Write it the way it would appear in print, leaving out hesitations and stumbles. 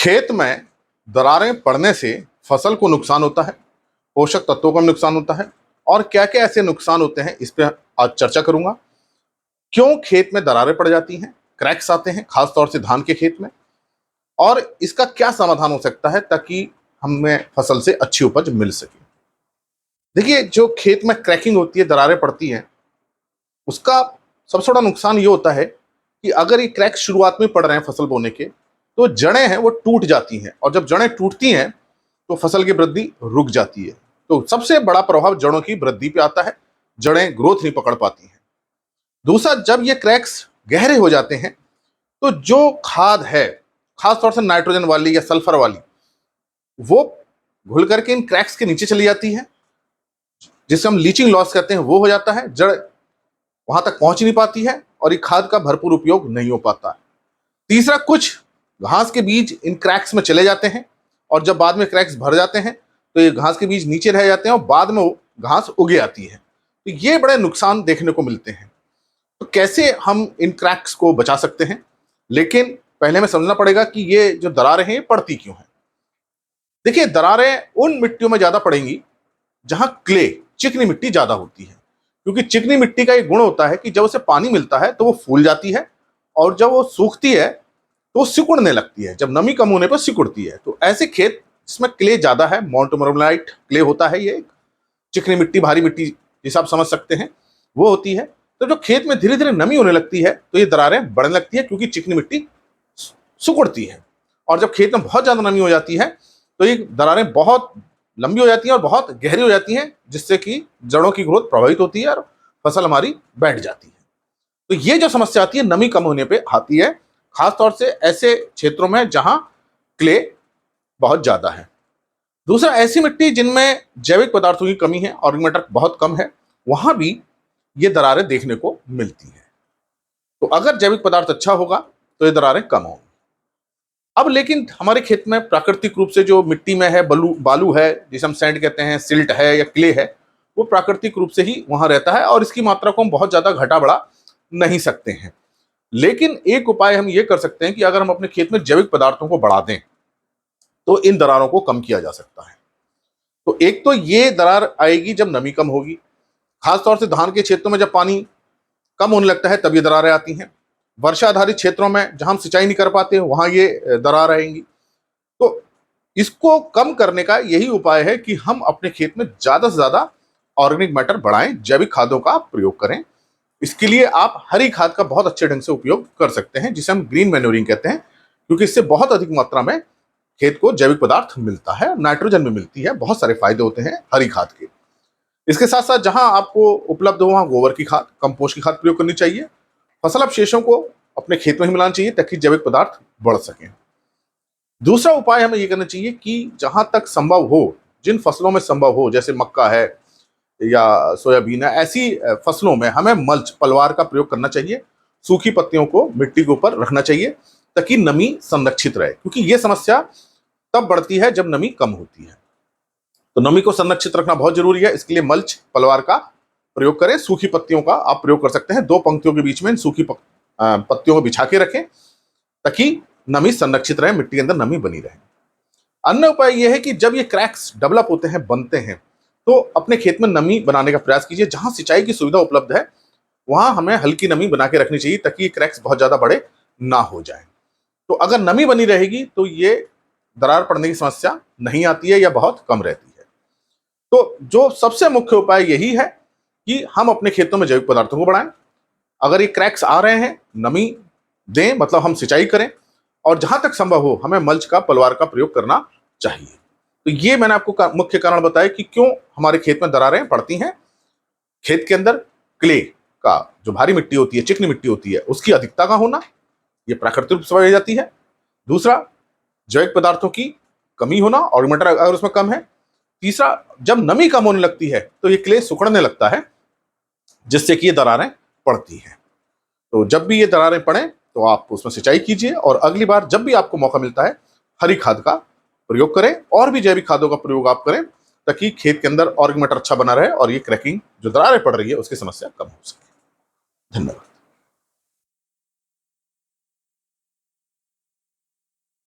खेत में दरारें पड़ने से फसल को नुकसान होता है, पोषक तत्वों का नुकसान होता है और क्या क्या ऐसे नुकसान होते हैं इस पे आज चर्चा करूंगा। क्यों खेत में दरारें पड़ जाती हैं, क्रैक्स आते हैं खासतौर से धान के खेत में, और इसका क्या समाधान हो सकता है ताकि हमें फसल से अच्छी उपज मिल सके। देखिए, जो खेत में क्रैकिंग होती है, दरारें पड़ती हैं, उसका सबसे बड़ा नुकसान ये होता है कि अगर ये क्रैक शुरुआत में पड़ रहे हैं फसल बोने के, तो जड़ें हैं वो टूट जाती हैं, और जब जड़ें टूटती हैं तो फसल की वृद्धि रुक जाती है। तो सबसे बड़ा प्रभाव जड़ों की वृद्धि पे आता है, जड़ें ग्रोथ नहीं पकड़ पाती हैं। दूसरा, जब ये क्रैक्स गहरे हो जाते हैं तो जो खाद है, खासतौर से नाइट्रोजन वाली या सल्फर वाली, वो घुल करके इन क्रैक्स के नीचे चली जाती है, जिसे हम लीचिंग लॉस कहते हैं, वो हो जाता है। जड़ वहां तक पहुंच नहीं पाती है और ये खाद का भरपूर उपयोग नहीं हो पाता है। तीसरा, कुछ घास के बीज इन क्रैक्स में चले जाते हैं, और जब बाद में क्रैक्स भर जाते हैं तो ये घास के बीज नीचे रह जाते हैं और बाद में वो घास उगे आती है। तो ये बड़े नुकसान देखने को मिलते हैं। तो कैसे हम इन क्रैक्स को बचा सकते हैं? लेकिन पहले हमें समझना पड़ेगा कि ये जो दरारें हैं ये पड़ती क्यों हैं। देखिए, दरारें उन मिट्टियों में ज्यादा पड़ेंगी जहां क्ले, चिकनी मिट्टी ज्यादा होती है, क्योंकि चिकनी मिट्टी का एक गुण होता है कि जब उसे पानी मिलता है तो वो फूल जाती है, और जब वो सूखती है तो सिकुड़ने लगती है। जब नमी कम होने पर सिकुड़ती है। तो ऐसे खेत जिसमें क्ले ज्यादा है, मोंटमोरोलाइट क्ले होता है, ये चिकनी मिट्टी, भारी मिट्टी जिसे आप समझ सकते हैं, वो होती है। तो जो खेत में धीरे धीरे नमी होने लगती है तो ये दरारें बढ़ने लगती है, क्योंकि चिकनी मिट्टी सिकुड़ती है। और जब खेत में बहुत ज्यादा नमी हो जाती है तो ये दरारें बहुत लंबी हो जाती हैं और बहुत गहरी हो जाती हैं, जिससे कि जड़ों की ग्रोथ प्रभावित होती है और फसल हमारी बैठ जाती है। तो ये जो समस्या आती है, नमी कम होने पे आती है, खासतौर से ऐसे क्षेत्रों में जहां क्ले बहुत ज्यादा है। दूसरा, ऐसी मिट्टी जिनमें जैविक पदार्थों की कमी है, ऑर्गेनिक मैटर बहुत कम है, वहां भी ये दरारें देखने को मिलती हैं। तो अगर जैविक पदार्थ अच्छा होगा तो ये दरारें कम होंगी। अब लेकिन हमारे खेत में प्राकृतिक रूप से जो मिट्टी में है, बालू है, जिसे हम सैंड कहते हैं, सिल्ट है या क्ले है, वो प्राकृतिक रूप से ही वहां रहता है और इसकी मात्रा को हम बहुत ज्यादा घटा बढ़ा नहीं सकते हैं। लेकिन एक उपाय हम ये कर सकते हैं कि अगर हम अपने खेत में जैविक पदार्थों को बढ़ा दें तो इन दरारों को कम किया जा सकता है। तो एक तो ये दरार आएगी जब नमी कम होगी, खासतौर से धान के क्षेत्रों में जब पानी कम होने लगता है तब ये दरारें आती हैं। वर्षा आधारित क्षेत्रों में जहां हम सिंचाई नहीं कर पाते वहां ये दरार आएंगी। तो इसको कम करने का यही उपाय है कि हम अपने खेत में ज्यादा से ज्यादा ऑर्गेनिक मैटर बढ़ाएं, जैविक खादों का प्रयोग करें। इसके लिए आप हरी खाद का बहुत अच्छे ढंग से उपयोग कर सकते हैं, जिसे हम ग्रीन मैन्योरिंग कहते हैं, क्योंकि इससे बहुत अधिक मात्रा में खेत को जैविक पदार्थ मिलता है, नाइट्रोजन में मिलती है, बहुत सारे फायदे होते हैं हरी खाद के। इसके साथ साथ जहां आपको उपलब्ध हो वहां गोबर की खाद, कंपोस्ट की खाद प्रयोग करनी चाहिए। फसल अवशेषों को अपने खेत में ही मिलाना चाहिए ताकि जैविक पदार्थ बढ़ सकें। दूसरा उपाय हमें यह करना चाहिए कि जहां तक संभव हो, जिन फसलों में संभव हो, जैसे मक्का है या सोयाबीन है, ऐसी फसलों में हमें मल्च, पलवार का प्रयोग करना चाहिए। सूखी पत्तियों को मिट्टी के ऊपर रखना चाहिए ताकि नमी संरक्षित रहे, क्योंकि यह समस्या तब बढ़ती है जब नमी कम होती है। तो नमी को संरक्षित रखना बहुत जरूरी है। इसके लिए मल्च, पलवार का प्रयोग करें। सूखी पत्तियों का आप प्रयोग कर सकते हैं, 2 पंक्तियों के बीच में इन सूखी पत्तियों को बिछा के रखें ताकि नमी संरक्षित रहे, मिट्टी के अंदर नमी बनी रहे। अन्य उपाय यह है कि जब ये क्रैक्स डेवलप होते हैं, बनते हैं, तो अपने खेत में नमी बनाने का प्रयास कीजिए। जहां सिंचाई की सुविधा उपलब्ध है वहां हमें हल्की नमी बना के रखनी चाहिए ताकि ये क्रैक्स बहुत ज्यादा बड़े ना हो जाए। तो अगर नमी बनी रहेगी तो ये दरार पड़ने की समस्या नहीं आती है या बहुत कम रहती है। तो जो सबसे मुख्य उपाय यही है कि हम अपने खेतों में जैविक पदार्थों को बढ़ाएं। अगर ये क्रैक्स आ रहे हैं, नमी दें, मतलब हम सिंचाई करें, और जहां तक संभव हो हमें मल्च का, पलवार का प्रयोग करना चाहिए। तो ये मैंने आपको मुख्य कारण बताया कि क्यों हमारे खेत में दरारें पड़ती हैं। खेत के अंदर क्ले का, जो भारी मिट्टी होती है, चिकनी मिट्टी होती है, उसकी अधिकता का होना, ये प्राकृतिक रूप से पाई जाती है। दूसरा, जैविक पदार्थों की कमी होना, ऑर्गेनिक मैटर अगर उसमें कम है। तीसरा, जब नमी कम होने लगती है तो ये क्ले सिकुड़ने लगता है, जिससे कि ये दरारें पड़ती हैं। तो जब भी ये दरारें पड़ें तो आप उसमें सिंचाई कीजिए, और अगली बार जब भी आपको मौका मिलता है हरी खाद का प्रयोग करें, और भी जैविक खादों का प्रयोग आप करें ताकि खेत के अंदर ऑर्गेनिक मैटर अच्छा बना रहे और ये क्रैकिंग, जो दरारें पड़ रही है, उसकी समस्या कम हो सके। धन्यवाद।